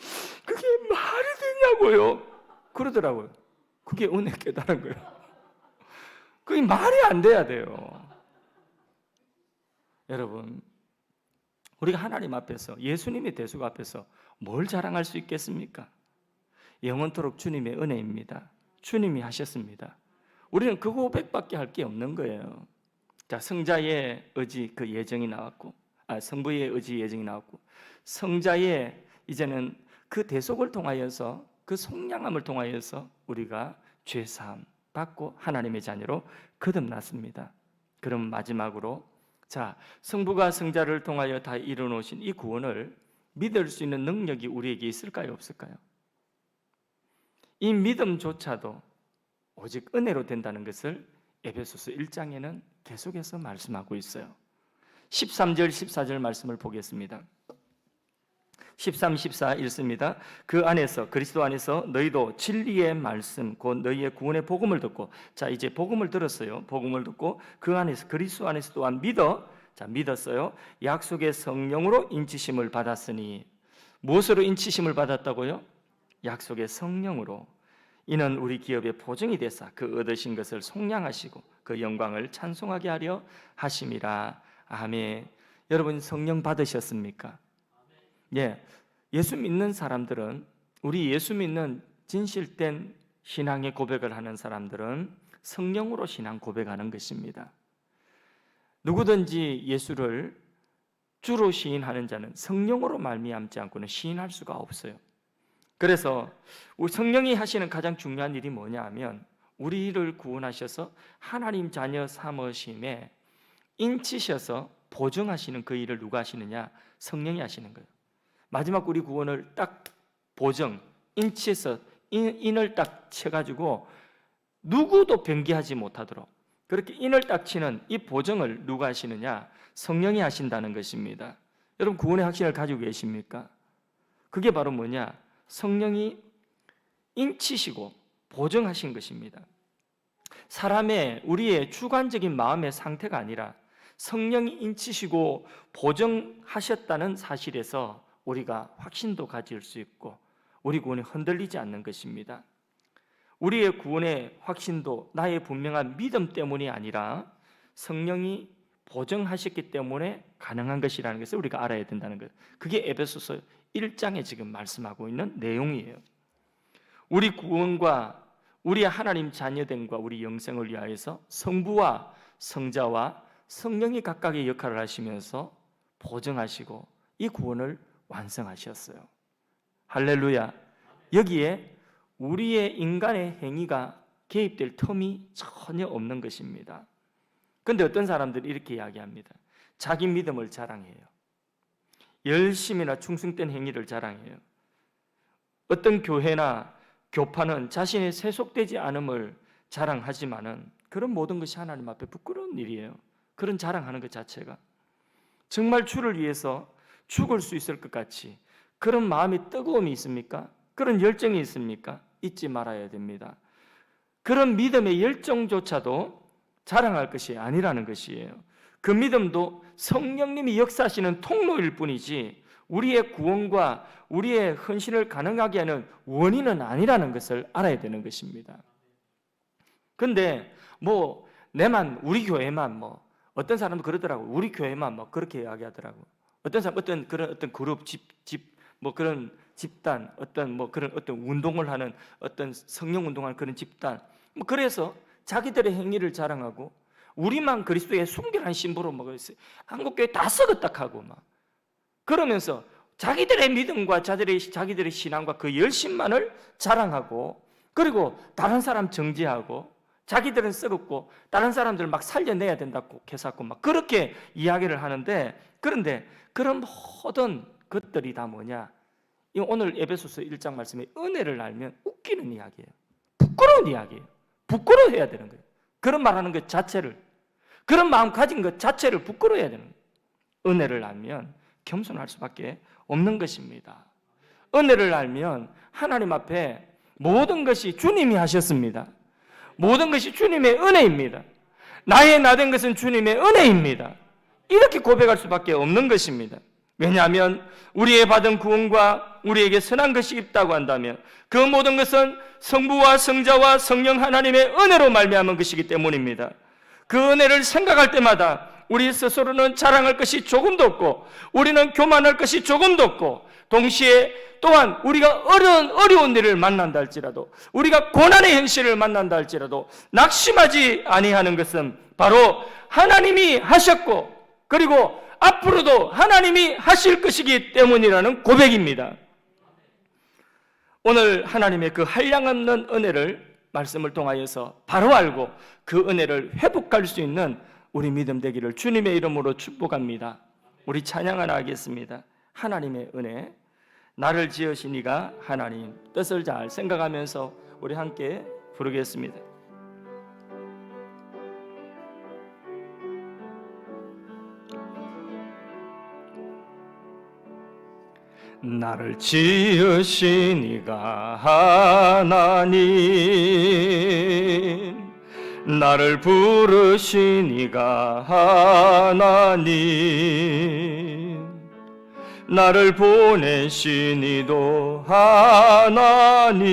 그게 말이 되냐고요. 그러더라고요. 그게 은혜 깨달은 거예요. 그게 말이 안 돼야 돼요. 여러분, 우리가 하나님 앞에서, 예수님의 대속 앞에서 뭘 자랑할 수 있겠습니까? 영원토록 주님의 은혜입니다. 주님이 하셨습니다. 우리는 그 고백밖에 할 게 없는 거예요. 자, 성자의 의지, 그 예정이 나왔고, 성부의 의지 예정이 나왔고, 성자의 이제는 그 대속을 통하여서, 그 속량함을 통하여서 우리가 죄 사함 받고 하나님의 자녀로 거듭났습니다. 그럼 마지막으로, 자, 성부가 성자를 통하여 다 이루어놓으신 이 구원을 믿을 수 있는 능력이 우리에게 있을까요, 없을까요? 이 믿음조차도 오직 은혜로 된다는 것을 에베소서 1장에는 계속해서 말씀하고 있어요. 13절 14절 말씀을 보겠습니다. 13, 14 읽습니다. 그 안에서, 그리스도 안에서 너희도 진리의 말씀 곧 너희의 구원의 복음을 듣고, 자 이제 복음을 들었어요. 복음을 듣고 그 안에서, 그리스도 안에서 또한 믿었어요. 약속의 성령으로 인치심을 받았으니. 무엇으로 인치심을 받았다고요? 약속의 성령으로. 이는 우리 기업의 보증이 되사 그 얻으신 것을 속량하시고 그 영광을 찬송하게 하려 하심이라. 아멘. 여러분 성령 받으셨습니까? 예, 예수 믿는 사람들은, 우리 예수 믿는 진실된 신앙의 고백을 하는 사람들은 성령으로 신앙 고백하는 것입니다. 누구든지 예수를 주로 시인하는 자는 성령으로 말미암지 않고는 시인할 수가 없어요. 그래서 성령이 하시는 가장 중요한 일이 뭐냐 하면, 우리를 구원하셔서 하나님 자녀 삼으심에 인치셔서 보증하시는 그 일을 누가 하시느냐? 성령이 하시는 거예요. 마지막 우리 구원을 딱 보증, 인치해서 인을 딱 쳐가지고 누구도 변기하지 못하도록 그렇게 인을 딱 치는 이 보증을 누가 하시느냐? 성령이 하신다는 것입니다. 여러분 구원의 확신을 가지고 계십니까? 그게 바로 뭐냐? 성령이 인치시고 보증하신 것입니다. 사람의, 우리의 주관적인 마음의 상태가 아니라 성령이 인치시고 보증하셨다는 사실에서 우리가 확신도 가질 수 있고 우리 구원이 흔들리지 않는 것입니다. 우리의 구원의 확신도 나의 분명한 믿음 때문이 아니라 성령이 보증하셨기 때문에 가능한 것이라는 것을 우리가 알아야 된다는 것. 그게 에베소서 1장에 지금 말씀하고 있는 내용이에요. 우리 구원과 우리 하나님 자녀됨과 우리 영생을 위하여서 성부와 성자와 성령이 각각의 역할을 하시면서 보증하시고 이 구원을 완성하셨어요. 할렐루야. 여기에 우리의 인간의 행위가 개입될 틈이 전혀 없는 것입니다. 그런데 어떤 사람들이 이렇게 이야기합니다. 자기 믿음을 자랑해요. 열심이나 충성된 행위를 자랑해요. 어떤 교회나 교파는 자신의 세속되지 않음을 자랑하지만은 그런 모든 것이 하나님 앞에 부끄러운 일이에요. 그런 자랑하는 것 자체가 정말 주를 위해서 죽을 수 있을 것 같이 그런 마음이 뜨거움이 있습니까? 그런 열정이 있습니까? 잊지 말아야 됩니다. 그런 믿음의 열정조차도 자랑할 것이 아니라는 것이에요. 그 믿음도 성령님이 역사하시는 통로일 뿐이지 우리의 구원과 우리의 헌신을 가능하게 하는 원인은 아니라는 것을 알아야 되는 것입니다. 근데 내만 우리 교회만 어떤 사람도 그러더라고. 우리 교회만 그렇게 이야기하더라고. 어떤 사람 어떤 그룹 그런 집단 그런 운동을 하는 어떤 성령 운동하는 그런 집단 그래서 자기들의 행위를 자랑하고 우리만 그리스도의 순결한 신부로 한국 교회 다 썩었다 하고 그러면서 자기들의 믿음과 자기들의 신앙과 그 열심만을 자랑하고 그리고 다른 사람 정죄하고 자기들은 썩었고 다른 사람들 막 살려내야 된다고 해서고 그렇게 이야기를 하는데 그런데 그런 모든 것들이 다 뭐냐? 오늘 에베소서 1장 말씀에 은혜를 알면 웃기는 이야기예요. 부끄러운 이야기예요. 부끄러워해야 되는 거예요. 그런 말하는 것 자체를 그런 마음 가진 것 자체를 부끄러워해야 되는 거예요. 은혜를 알면 겸손할 수밖에 없는 것입니다. 은혜를 알면 하나님 앞에 모든 것이 주님이 하셨습니다. 모든 것이 주님의 은혜입니다. 나의 나된 것은 주님의 은혜입니다. 이렇게 고백할 수밖에 없는 것입니다. 왜냐하면 우리의 받은 구원과 우리에게 선한 것이 있다고 한다면 그 모든 것은 성부와 성자와 성령 하나님의 은혜로 말미암은 것이기 때문입니다. 그 은혜를 생각할 때마다 우리 스스로는 자랑할 것이 조금도 없고 우리는 교만할 것이 조금도 없고 동시에 또한 우리가 어려운 일을 만난다 할지라도 우리가 고난의 현실을 만난다 할지라도 낙심하지 아니하는 것은 바로 하나님이 하셨고 그리고 앞으로도 하나님이 하실 것이기 때문이라는 고백입니다. 오늘 하나님의 그 한량없는 은혜를 말씀을 통하여서 바로 알고 그 은혜를 회복할 수 있는 우리 믿음 되기를 주님의 이름으로 축복합니다. 우리 찬양 하나 하겠습니다. 하나님의 은혜, 나를 지으신 이가 하나님 뜻을 잘 생각하면서 우리 함께 부르겠습니다. 나를 지으신 이가 하나님, 나를 부르신 이가 하나님, 나를 보내신 이도 하나님,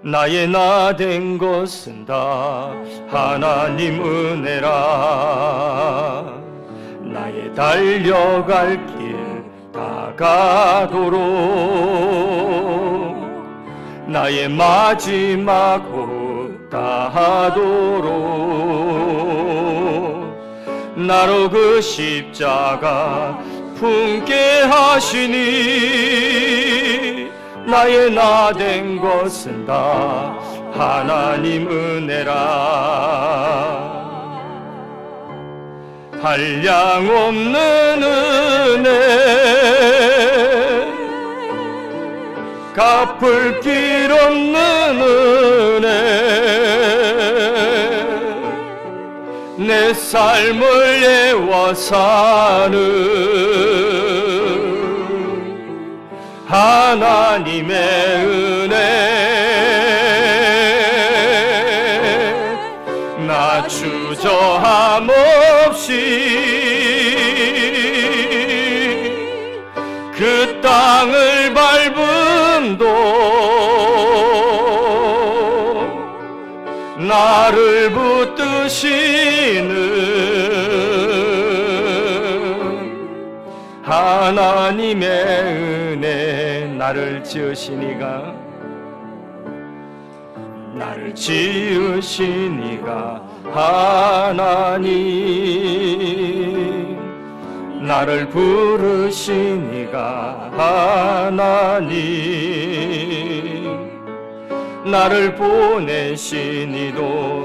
나의 나 된 것은 다 하나님 은혜라. 나의 달려갈 길 다가도록 나의 마지막 호흡 다하도록 나로 그 십자가 품게 하시니 나의 나 된 것은 다 하나님 은혜라. 한량없는 은혜, 갚을 길 없는 은혜, 내 삶을 애워 사는 하나님의 은혜, 나 주저함 없이 그 땅을 밟음도 나를 붙드시는 하나님의 은혜, 나를 지으시니가 나를 지으시니가 하나님, 나를 부르시니가 하나님, 나를 보내시니도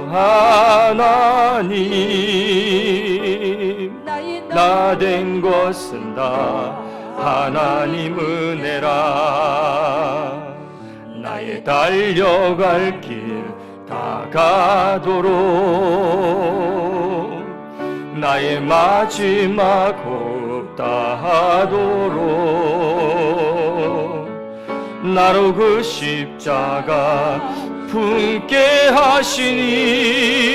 하나님, 나 된 것은 다 하나님 은혜라. 나의 달려갈 길 다가도록 나의 마지막 호흡 다하도록 나로 그 십자가 품게 하시니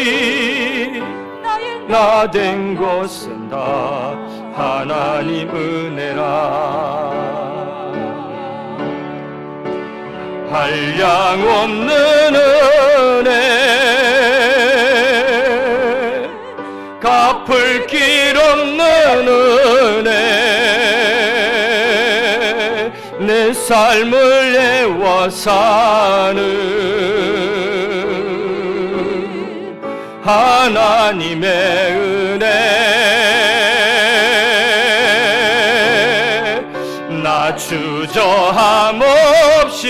나 된 것은 다 하나님 은혜라. 한량 없는 은혜, 갚을 길 없는 은혜, 내 삶을 애워 사는 하나님의 은혜. 나 주저함 없이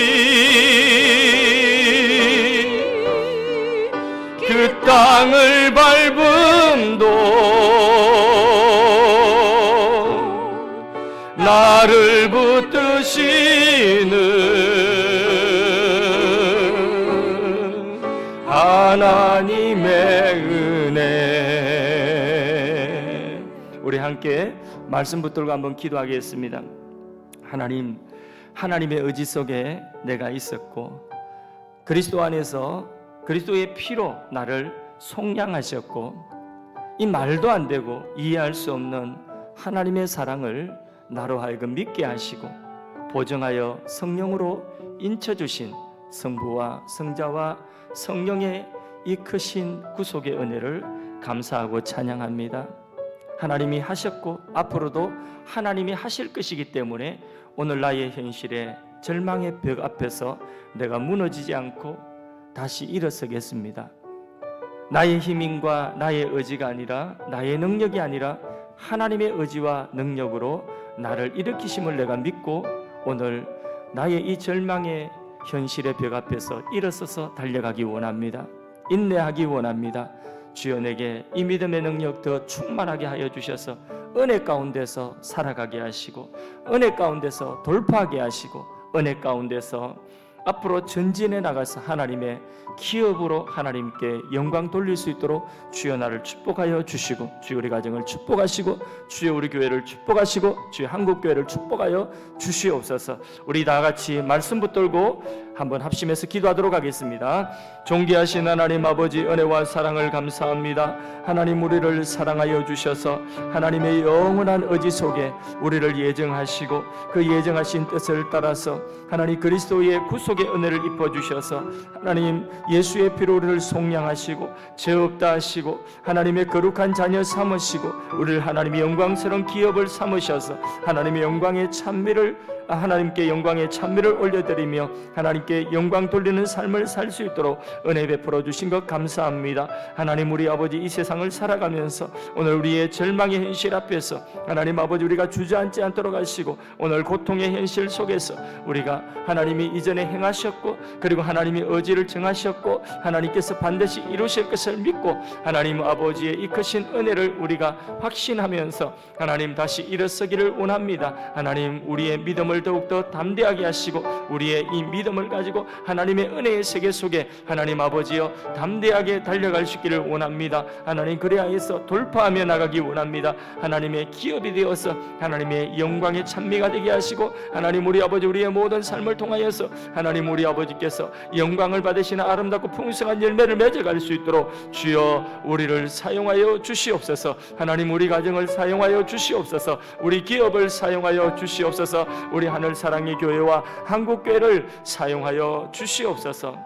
그 땅을 밟음도 나를 붙드시는 하나님의 은혜. 우리 함께 말씀 붙들고 한번 기도하겠습니다. 하나님, 하나님의 의지 속에 내가 있었고 그리스도 안에서 그리스도의 피로 나를 속량하셨고 이 말도 안 되고 이해할 수 없는 하나님의 사랑을 나로 하여금 믿게 하시고 보정하여 성령으로 인쳐주신 성부와 성자와 성령의 이 크신 구속의 은혜를 감사하고 찬양합니다. 하나님이 하셨고 앞으로도 하나님이 하실 것이기 때문에 오늘 나의 현실에 절망의 벽 앞에서 내가 무너지지 않고 다시 일어서겠습니다. 나의 힘과 나의 의지가 아니라 나의 능력이 아니라 하나님의 의지와 능력으로 나를 일으키심을 내가 믿고 오늘 나의 이 절망의 현실의 벽 앞에서 일어서서 달려가기 원합니다. 인내하기 원합니다. 주여 내게 이 믿음의 능력 더 충만하게 하여 주셔서 은혜 가운데서 살아가게 하시고 은혜 가운데서 돌파하게 하시고 은혜 가운데서 앞으로 전진해 나가서 하나님의 기업으로 하나님께 영광 돌릴 수 있도록 주여 나를 축복하여 주시고 주여 우리 가정을 축복하시고 주여 우리 교회를 축복하시고 주여 한국교회를 축복하여 주시옵소서. 우리 다 같이 말씀 붙들고 한번 합심해서 기도하도록 하겠습니다. 존귀하신 하나님 아버지 은혜와 사랑을 감사합니다. 하나님 우리를 사랑하여 주셔서 하나님의 영원한 의지 속에 우리를 예정하시고 그 예정하신 뜻을 따라서 하나님 그리스도의 구속의 은혜를 입어주셔서 하나님 예수의 피로 우리를 속량하시고 죄 없다 하시고 하나님의 거룩한 자녀 삼으시고 우리를 하나님의 영광스러운 기업을 삼으셔서 하나님의 영광의 찬미를 하나님께 영광의 찬미를 올려드리며 하나님께 영광 돌리는 삶을 살 수 있도록 은혜 베풀어 주신 것 감사합니다. 하나님 우리 아버지 이 세상을 살아가면서 오늘 우리의 절망의 현실 앞에서 하나님 아버지 우리가 주저앉지 않도록 하시고 오늘 고통의 현실 속에서 우리가 하나님이 이전에 행하셨고 그리고 하나님이 의지를 정하셨고 하나님께서 반드시 이루실 것을 믿고 하나님 아버지의 이 크신 은혜를 우리가 확신하면서 하나님 다시 일어서기를 원합니다. 하나님 우리의 믿음을 더욱더 담대하게 하시고 우리의 이 믿음을 가지고 하나님의 은혜의 세계 속에 하나님 아버지여 담대하게 달려갈 수 있기를 원합니다. 하나님 그리하여서 돌파하며 나가기 원합니다. 하나님의 기업이 되어서 하나님의 영광의 찬미가 되게 하시고 하나님 우리 아버지 우리의 모든 삶을 통하여서 하나님 우리 아버지께서 영광을 받으시는 아름답고 풍성한 열매를 맺어갈 수 있도록 주여 우리를 사용하여 주시옵소서. 하나님 우리 가정을 사용하여 주시옵소서. 우리 기업을 사용하여 주시옵소서. 우리 하늘 사랑의 교회와 한국교회를 사용하여 주시옵소서.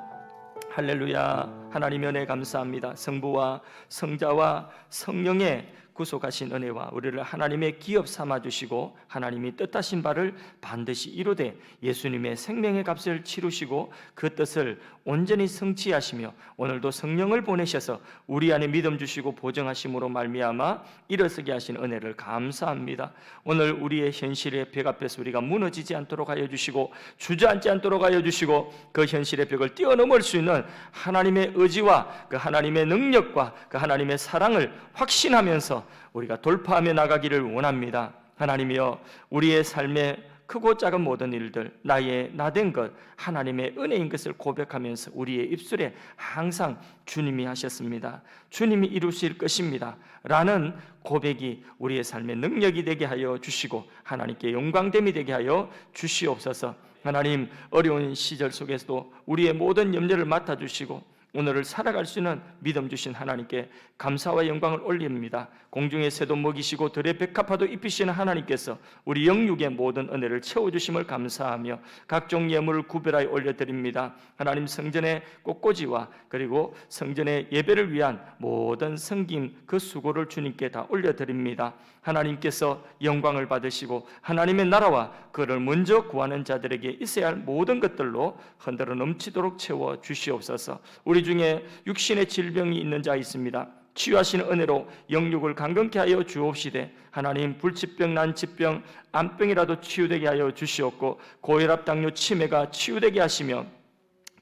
할렐루야. 하나님의 은혜 감사합니다. 성부와 성자와 성령의 구속하신 은혜와 우리를 하나님의 기업 삼아주시고 하나님이 뜻하신 바를 반드시 이루되 예수님의 생명의 값을 치르시고 그 뜻을 온전히 성취하시며 오늘도 성령을 보내셔서 우리 안에 믿음 주시고 보정하심으로 말미암아 일어서게 하신 은혜를 감사합니다. 오늘 우리의 현실의 벽 앞에서 우리가 무너지지 않도록 하여 주시고 주저앉지 않도록 하여 주시고 그 현실의 벽을 뛰어넘을 수 있는 하나님의 의지와 그 하나님의 능력과 그 하나님의 사랑을 확신하면서 우리가 돌파하며 나가기를 원합니다. 하나님이여, 우리의 삶에 크고 작은 모든 일들, 나의 나된 것, 하나님의 은혜인 것을 고백하면서 우리의 입술에 항상 주님이 하셨습니다, 주님이 이루실 것입니다 라는 고백이 우리의 삶의 능력이 되게 하여 주시고 하나님께 영광됨이 되게 하여 주시옵소서. 하나님, 어려운 시절 속에서도 우리의 모든 염려를 맡아주시고 오늘을 살아갈 수 있는 믿음 주신 하나님께 감사와 영광을 올립니다. 공중의 새도 먹이시고 들의 백합화도 입히시는 하나님께서 우리 영육의 모든 은혜를 채워주심을 감사하며 각종 예물을 구별하여 올려드립니다. 하나님, 성전의 꽃꽂이와 그리고 성전의 예배를 위한 모든 섬김 그 수고를 주님께 다 올려드립니다. 하나님께서 영광을 받으시고 하나님의 나라와 그를 먼저 구하는 자들에게 있어야 할 모든 것들로 흔들어 넘치도록 채워 주시옵소서. 우리 중에 육신의 질병이 있는 자 있습니다. 치유하시는 은혜로 영육을 강건케 하여 주옵시되 하나님, 불치병, 난치병, 암병이라도 치유되게 하여 주시옵고 고혈압, 당뇨, 치매가 치유되게 하시며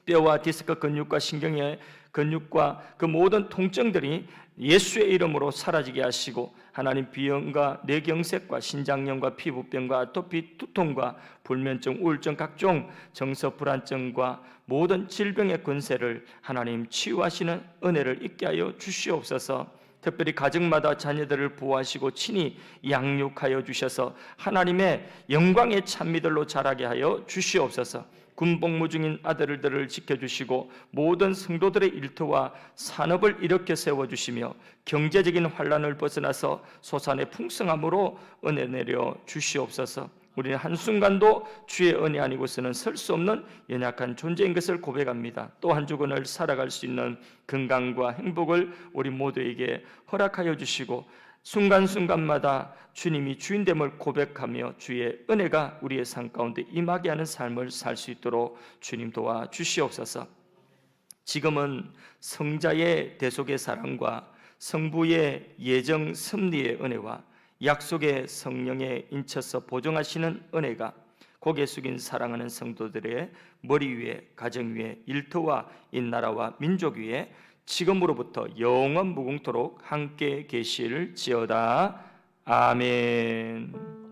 뼈와 디스크 근육과 신경의 근육과 그 모든 통증들이 예수의 이름으로 사라지게 하시고 하나님, 비염과 뇌경색과 신장염과 피부병과 아토피, 두통과 불면증, 우울증, 각종 정서 불안증과 모든 질병의 권세를 하나님 치유하시는 은혜를 있게 하여 주시옵소서. 특별히 가정마다 자녀들을 보호하시고 친히 양육하여 주셔서 하나님의 영광의 찬미들로 자라게 하여 주시옵소서. 군복무 중인 아들들을 지켜주시고 모든 성도들의 일터와 산업을 일으켜 세워주시며 경제적인 환란을 벗어나서 소산의 풍성함으로 은혜 내려 주시옵소서. 우리는 한순간도 주의 은혜 아니고서는 설 수 없는 연약한 존재인 것을 고백합니다. 또 한 주간을 살아갈 수 있는 건강과 행복을 우리 모두에게 허락하여 주시고 순간순간마다 주님이 주인됨을 고백하며 주의 은혜가 우리의 삶 가운데 임하게 하는 삶을 살 수 있도록 주님 도와 주시옵소서. 지금은 성자의 대속의 사랑과 성부의 예정 섭리의 은혜와 약속의 성령의 인쳐서 보정하시는 은혜가 고개 숙인 사랑하는 성도들의 머리 위에, 가정 위에, 일터와 이 나라와 민족 위에 지금으로부터 영원 무궁토록 함께 계실지어다. 아멘.